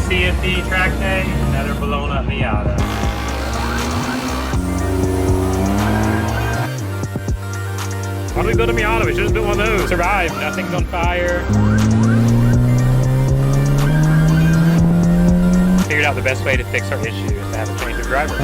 see at the track day? Another blown up Miata. Why do we build a Miata? We should have built one of those. Survive, nothing's on fire. Figured out the best way to fix our issue is to have a change of driver.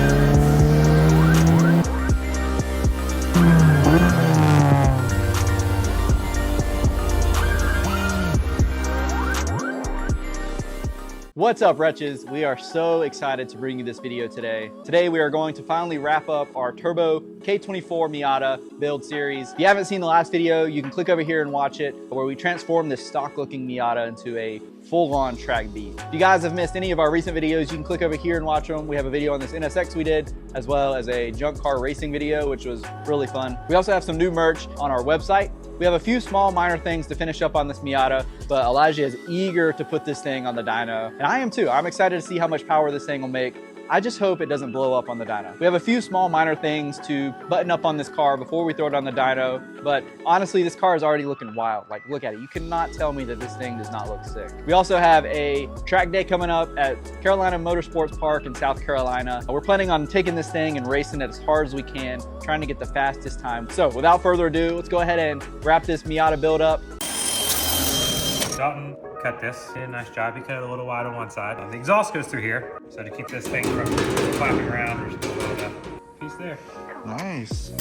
What's up, Wretches? We are so excited to bring you this video today. Today we are going to finally wrap up our Turbo K24 Miata build series. If you haven't seen the last video, you can click over here and watch it, where we transformed this stock looking Miata into a full-on track beast. If you guys have missed any of our recent videos, you can click over here and watch them. We have a video on this NSX we did, as well as a junk car racing video, which was really fun. We also have some new merch on our website. We have a few small minor things to finish up on this Miata, but Elijah is eager to put this thing on the dyno. And I am too. I'm excited to see how much power this thing will make. I just hope it doesn't blow up on the dyno. We have a few small minor things to button up on this car before we throw it on the dyno, but honestly, this car is already looking wild. Like, look at it. You cannot tell me that this thing does not look sick. We also have a track day coming up at Carolina Motorsports Park in South Carolina. We're planning on taking this thing and racing it as hard as we can, trying to get the fastest time. So without further ado, let's go ahead and wrap this Miata build up. Dalton cut this. Did a nice job. He cut it a little wide on one side. The exhaust goes through here. So to keep this thing from flapping around, there's a little piece there. Nice.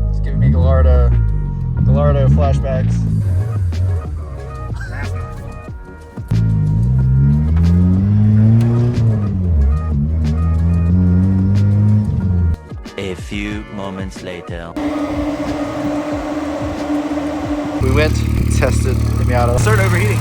It's giving me Gallardo flashbacks. A few moments later. We went, tested the Miata. Started overheating.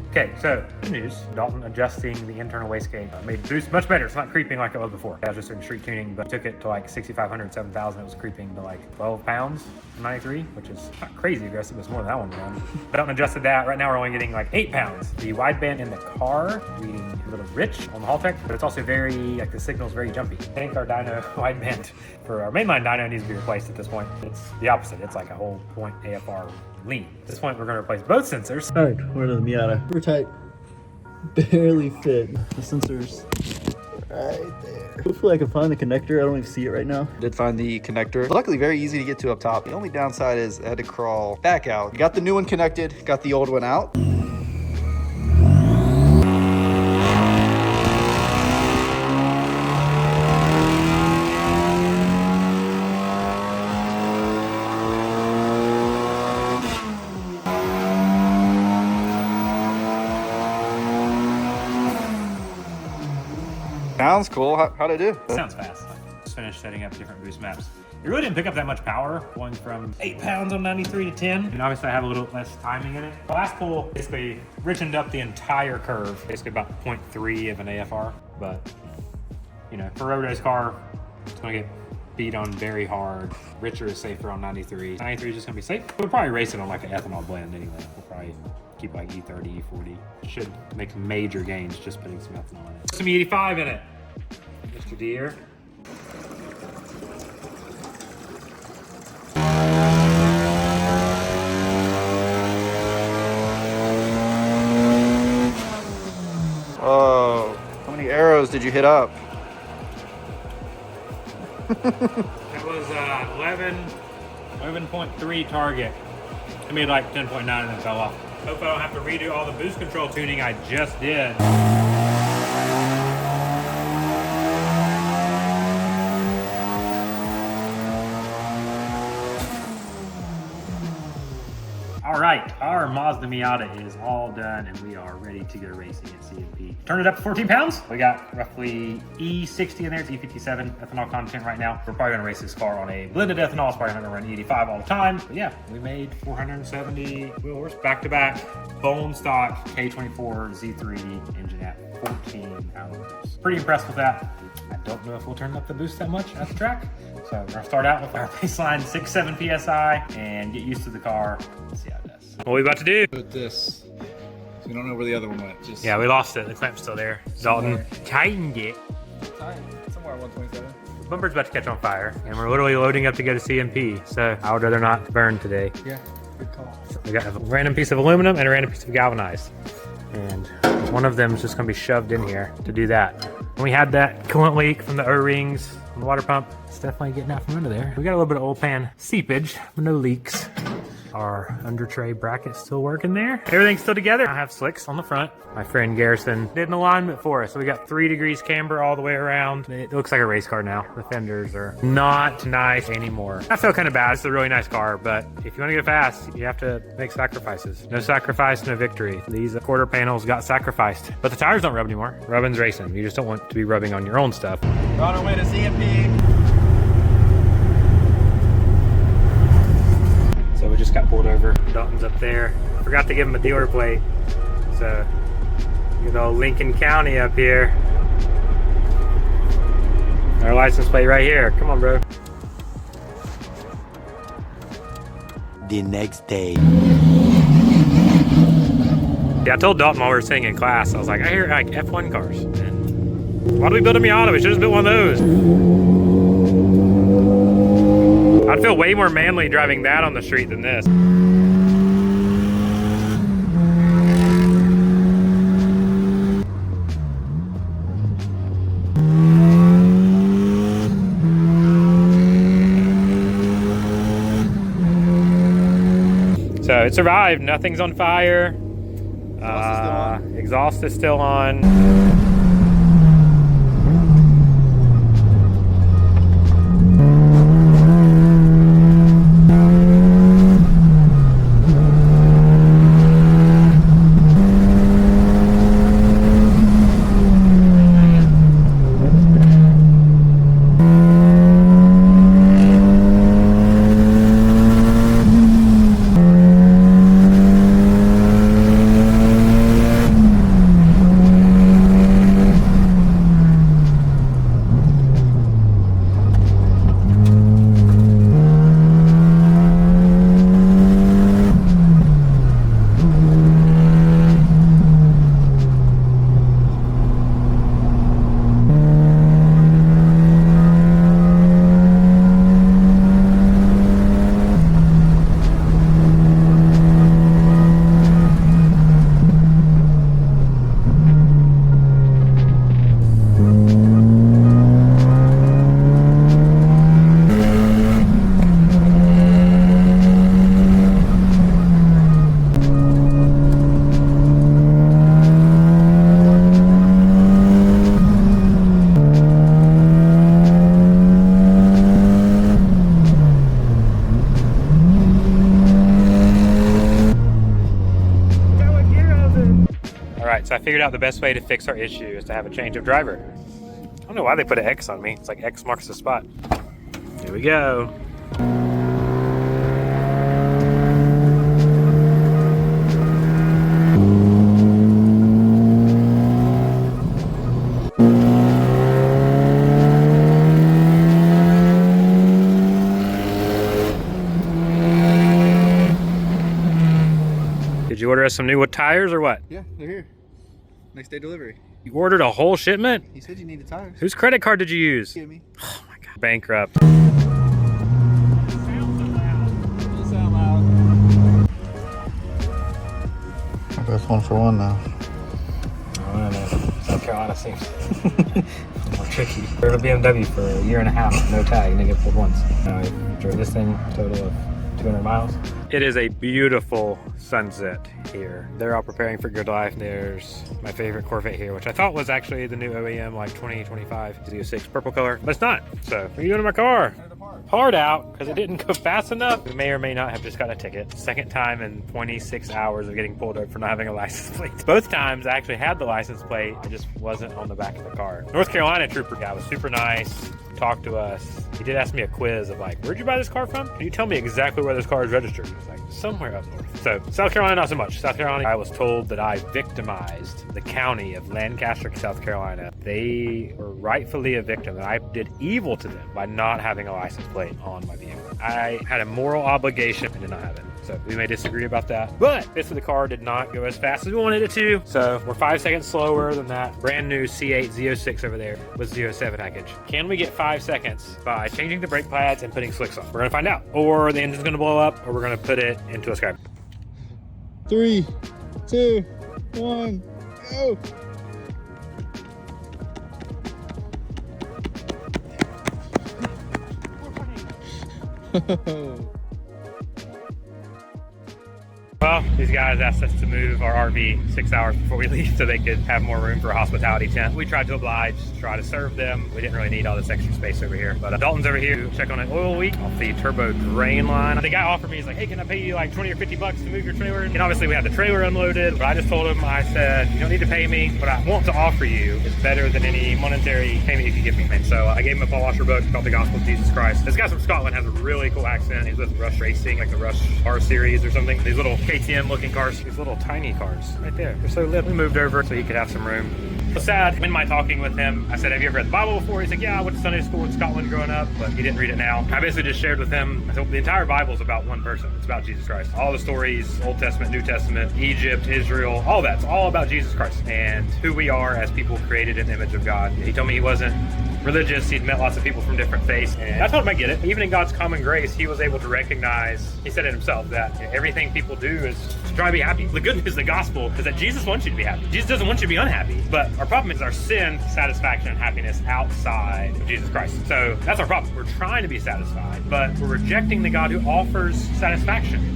Okay, so good news. Dalton adjusting the internal wastegate made the boost much better. It's not creeping like it was before. I was just in street tuning, but took it to like 6,500, 7,000. It was creeping to like 12 pounds from 93, which is not crazy aggressive. It's more than that one done. But Dalton adjusted that. Right now we're only getting like 8 pounds. The wideband in the car reading a little rich on the Haltech, but it's also very, like the signal's very jumpy. I think our dyno wideband for our mainline dyno needs to be replaced at this point. It's the opposite. It's like a whole point AFR lean. At this point, we're going to replace both sensors. All right, we're to the Miata. We're tight. Barely fit. The sensors right there. Hopefully I can find the connector. I don't even see it right now. Did find the connector. Luckily, very easy to get to up top. The only downside is I had to crawl back out. Got the new one connected, got the old one out. Sounds cool. How'd it do? Sounds fast. Just finished setting up different boost maps. It really didn't pick up that much power, going from 8 pounds on 93 to 10. And obviously I have a little less timing in it. The last pull basically richened up the entire curve, basically about 0.3 of an AFR. But, you know, for a road race car, it's gonna get beat on very hard. Richer is safer on 93. 93 is just gonna be safe. We'll probably race it on like an ethanol blend anyway. We'll probably keep like E30, E40. Should make major gains just putting some ethanol in it. Some E85 in it. Mr. Deere. Oh, how many arrows did you hit up? That was 11.3 target. I made like 10.9 and then fell off. Hope I don't have to redo all the boost control tuning I just did. All right, our Mazda Miata is all done and we are ready to go racing at CMP. Turn it up to 14 pounds. We got roughly E60 in there. It's E57 ethanol content right now. We're probably gonna race this car on a blended ethanol. It's probably not gonna run E85 all the time. But yeah, we made 470 wheel horse back to back, bone stock K24 Z3 engine at 14 hours. Pretty impressed with that. I don't know if we'll turn up the boost that much at the track. So we're gonna start out with our baseline 6-7 PSI and get used to the car and see how it does. What are we about to do? Put this. So we don't know where the other one went. Just Yeah, we lost it. The clamp's still there. Dalton tightened it. somewhere at 127. Bumper's about to catch on fire, and we're literally loading up to go to CMP. So I would rather not burn today. Yeah, good call. We got a random piece of aluminum and a random piece of galvanized. And one of them is just gonna be shoved in here to do that. And we had that coolant leak from the O-rings on the water pump. It's definitely getting out from under there. We got a little bit of old pan seepage, but no leaks. Our Undertray bracket's still working there. Everything's still together. I have slicks on the front. My friend Garrison did an alignment for us. So we got 3 degrees camber all the way around. It looks like a race car now. The fenders are not nice anymore. I feel kind of bad. It's a really nice car, but if you want to go fast, you have to make sacrifices. No sacrifice, no victory. These quarter panels got sacrificed, but the tires don't rub anymore. Rubbing's racing. You just don't want to be rubbing on your own stuff. We're on our way to CMP. So we just got pulled over. Dalton's up there. Forgot to give him a dealer plate. So, good old Lincoln County up here. Our license plate right here. Come on, bro. The next day. Yeah, I told Dalton while we were sitting in class, I was like, I hear like F1 cars. And why do we build a Miata? We should just build one of those. I'd feel way more manly driving that on the street than this. So it survived, nothing's on fire. Exhaust is still on. So I figured out the best way to fix our issue is to have a change of driver. I don't know why they put an X on me. It's like X marks the spot. Here we go. Did you order us some new tires or what? Yeah, they're here. Next day delivery. You ordered a whole shipment? He said you needed tires. Whose credit card did you use? Give me. Oh my God. Bankrupt. Both 1 for 1 now. I don't know. South Carolina seems more tricky. Drove a BMW for a year and a half, no tag, and they get pulled once. I drove this thing a total of 200 miles. It is a beautiful sunset here. They're all preparing for good life. There's my favorite Corvette here, which I thought was actually the new OEM, like 2025 Z06 purple color, but it's not. So, what are you doing in my car? hard out because it didn't go fast enough. We may or may not have just got a ticket. Second time in 26 hours of getting pulled over for not having a license plate. Both times I actually had the license plate, it just wasn't on the back of the car. North Carolina trooper guy was super nice, talked to us. He did ask me a quiz of like, where'd you buy this car from? Can you tell me exactly where this car is registered? He was like, somewhere up north. So South Carolina, not so much. South Carolina, I was told that I victimized the county of Lancaster, South Carolina. They were rightfully a victim, and I did evil to them by not having a license plate on my vehicle. I had a moral obligation and did not have it. So we may disagree about that, but basically the car did not go as fast as we wanted it to. So we're 5 seconds slower than that brand new C8 Z06 over there with Z07 package. Can we get 5 seconds by changing the brake pads and putting slicks on? We're gonna find out. Or the engine's gonna blow up, or we're gonna put it into a sky. 3, 2, 1, go! Well, these guys asked us to move our RV 6 hours before we leave so they could have more room for a hospitality tent. We tried to oblige, try to serve them. We didn't really need all this extra space over here. But Dalton's over here to check on an oil leak off the turbo drain line. The guy offered me, he's like, hey, can I pay you like 20 or 50 bucks to move your trailer? And obviously we had the trailer unloaded, but I just told him, I said, you don't need to pay me. What I want to offer you is better than any monetary payment you can give me. And so I gave him a Paul Washer book called The Gospel of Jesus Christ. This guy from Scotland has a really cool accent. He's with Rush Racing, like the Rush R Series or something. These little KTM looking cars, these little tiny cars right there. They're so little. We moved over so he could have some room. It was sad. In my talking with him, I said, have you ever read the Bible before? He said, yeah, I went to Sunday school in Scotland growing up, but he didn't read it now. I basically just shared with him, I said, the entire Bible is about one person. It's about Jesus Christ. All the stories, Old Testament, New Testament, Egypt, Israel, all that's all about Jesus Christ and who we are as people created in the image of God. He told me he wasn't religious. He'd met lots of people from different faiths, and I told him I get it. Even in God's common grace, he was able to recognize, he said it himself, that everything people do is to try to be happy. The good news of the gospel is that Jesus wants you to be happy. Jesus doesn't want you to be unhappy, but our problem is our sin, satisfaction, and happiness outside of Jesus Christ. So that's our problem. We're trying to be satisfied, but we're rejecting the God who offers satisfaction.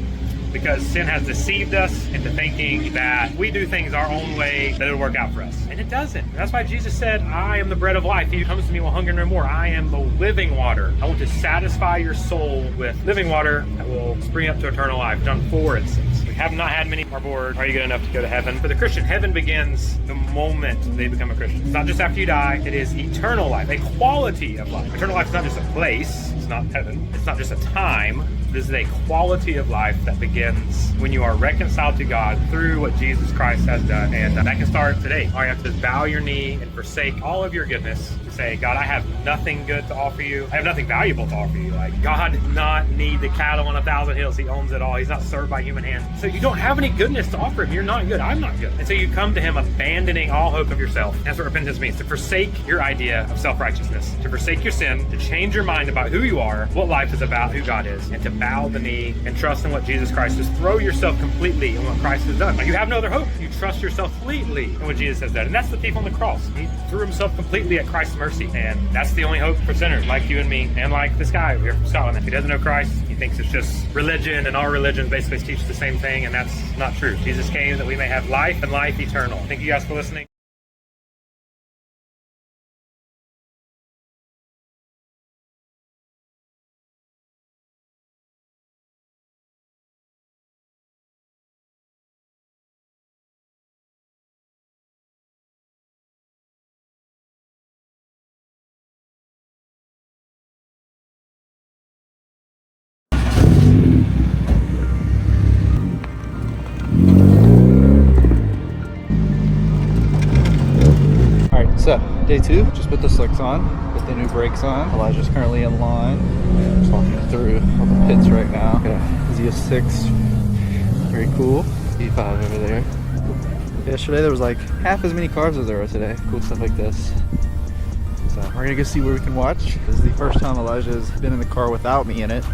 Because sin has deceived us into thinking that we do things our own way, that it'll work out for us. And it doesn't. That's why Jesus said, I am the bread of life. He who comes to me will hunger no more. I am the living water. I want to satisfy your soul with living water that will spring up to eternal life. John 4, it says. We have not had many on board. Are you good enough to go to heaven? For the Christian, heaven begins the moment they become a Christian. It's not just after you die. It is eternal life, a quality of life. Eternal life is not just a place. It's not heaven. It's not just a time. This is a quality of life that begins when you are reconciled to God through what Jesus Christ has done. And that can start today. All you have to bow your knee and forsake all of your goodness to say, God, I have nothing good to offer you. I have nothing valuable to offer you. Like, God does not need the cattle on 1,000 hills. He owns it all. He's not served by human hands. So you don't have any goodness to offer him. You're not good. I'm not good. And so you come to him abandoning all hope of yourself. That's what repentance means, to forsake your idea of self-righteousness, to forsake your sin, to change your mind about who you are, what life is about, who God is, and to bow the knee and trust in what Jesus Christ is. Throw yourself completely in what Christ has done. Like, you have no other hope. You trust yourself completely in what Jesus has done. And that's the thief on the cross. He threw himself completely at Christ's mercy. And that's the only hope for sinners like you and me, and like this guy over here from Scotland. If he doesn't know Christ, he thinks it's just religion, and all religions basically teach the same thing, and that's not true. Jesus came that we may have life and life eternal. Thank you guys for listening. So, day 2, just put the slicks on, put the new brakes on. Elijah's currently in line. Just walking through all the pits right now. Got a Z06, very cool. E85 over there. Yesterday there was like half as many cars as there are today. Cool stuff like this. So we're gonna go see where we can watch. This is the first time Elijah's been in the car without me in it.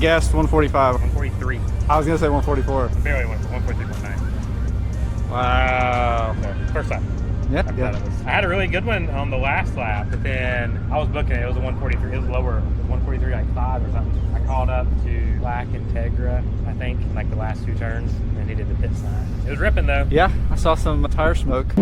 guessed 145. 143. I was gonna say 144. Barely went for 143.9. Wow. So, first time. Yeah. I had a really good one on the last lap, but then I was booking it. It was a 143. It was lower. It was 143 like 5 or something. I caught up to Black Integra, I think, in like the last 2 turns, and he did the pit sign. It was ripping though. Yeah, I saw some tire smoke.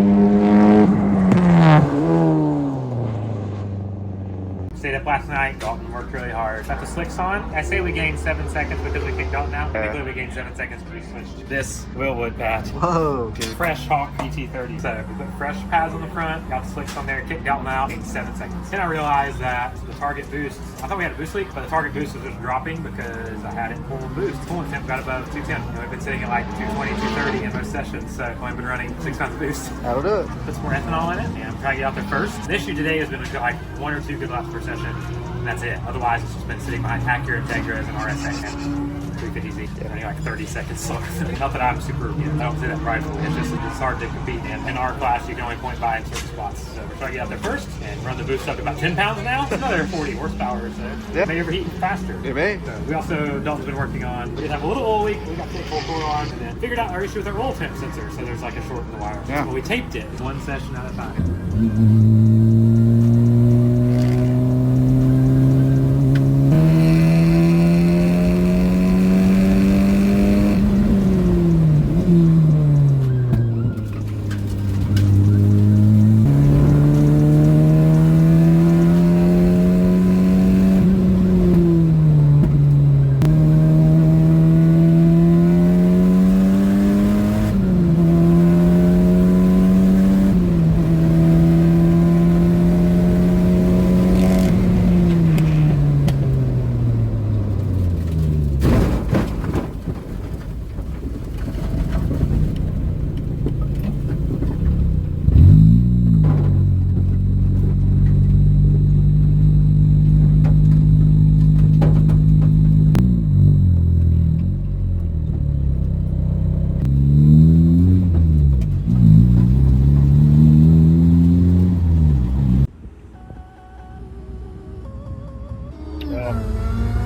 Stayed up last night. Dalton worked really hard. Got the slicks on. I say we gained 7 seconds because we kicked Dalton out. Technically, we gained 7 seconds because we switched this Willwood pad. Whoa. Okay. Fresh Hawk GT30. So we put fresh pads on the front, got the slicks on there, kicked Dalton out, gained 7 seconds. Then I realized that the target boost, I thought we had a boost leak, but the target boost was just dropping because I had it pulling boost. Pulling temp got above 210. We've been sitting at like 220, 230 in most sessions, so I've only been running 6 times boost. That'll do it. Put some more ethanol in it, and I'm trying to get out there first. The issue today has been like 1 or 2 good laps per session, and that's it. Otherwise, it's just been sitting behind Acura Integras and RSX and 350Z, running like 30 seconds slower. Not that I'm super, I don't say that pridefully. It's just it's hard to compete in our class. You can only point by in certain spots. So we're trying to get out there first and run the boost up to about 10 pounds now. Another 40 horsepower, so may overheat faster. It may. So we also, Dalton's been working on, we did have a little oil leak. We got to take full core on and then figured out our issue with our oil temp sensor. So there's like a short in the wire. Yeah. But we taped it 1 session at a time.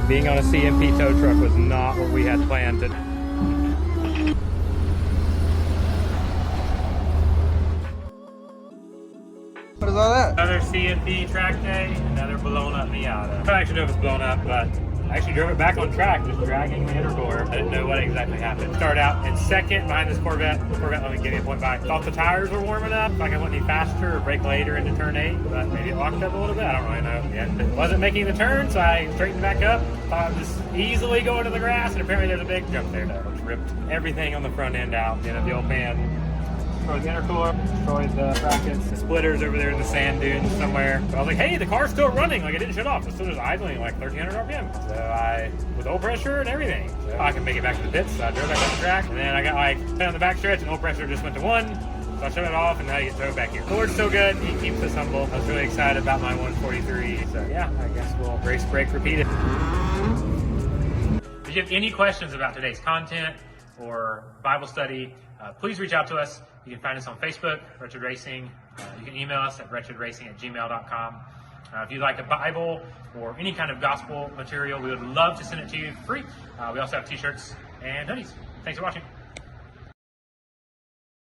Being on a CMP tow truck was not what we had planned to. What is all that? Another CMP track day, another blown up Miata. I don't actually know if it's blown up, but I actually drove it back on track, just dragging the intercooler. I didn't know what exactly happened. Started out in second behind this Corvette. The Corvette let me give me a point back. Thought the tires were warming up, like I went any faster or brake later into turn 8, but maybe it locked up a little bit. I don't really know. Yeah, it wasn't making the turn, so I straightened back up. Thought I'd just easily go into the grass, and apparently there's a big jump there, which ripped everything on the front end out. You know, the old pan. Destroyed the intercooler, destroyed the brackets, the splitters over there in the sand dunes somewhere. So I was like, hey, the car's still running, like it didn't shut off. It's still just idling like 1300 RPM. So I, with oil pressure and everything, so I can make it back to the pits. So I drove back on the track, and then I got like on the back stretch, and oil pressure just went to 1. So I shut it off, and now you get towed back here. Cooler's still good. He keeps us humble. I was really excited about my 143. So yeah, I guess we'll race, break, repeat it. If you have any questions about today's content or Bible study, please reach out to us. You can find us on Facebook, Wretched Racing. You can email us at wretchedracing@gmail.com. If you'd like a Bible or any kind of gospel material, we would love to send it to you for free. We also have t-shirts and hoodies. Thanks for watching.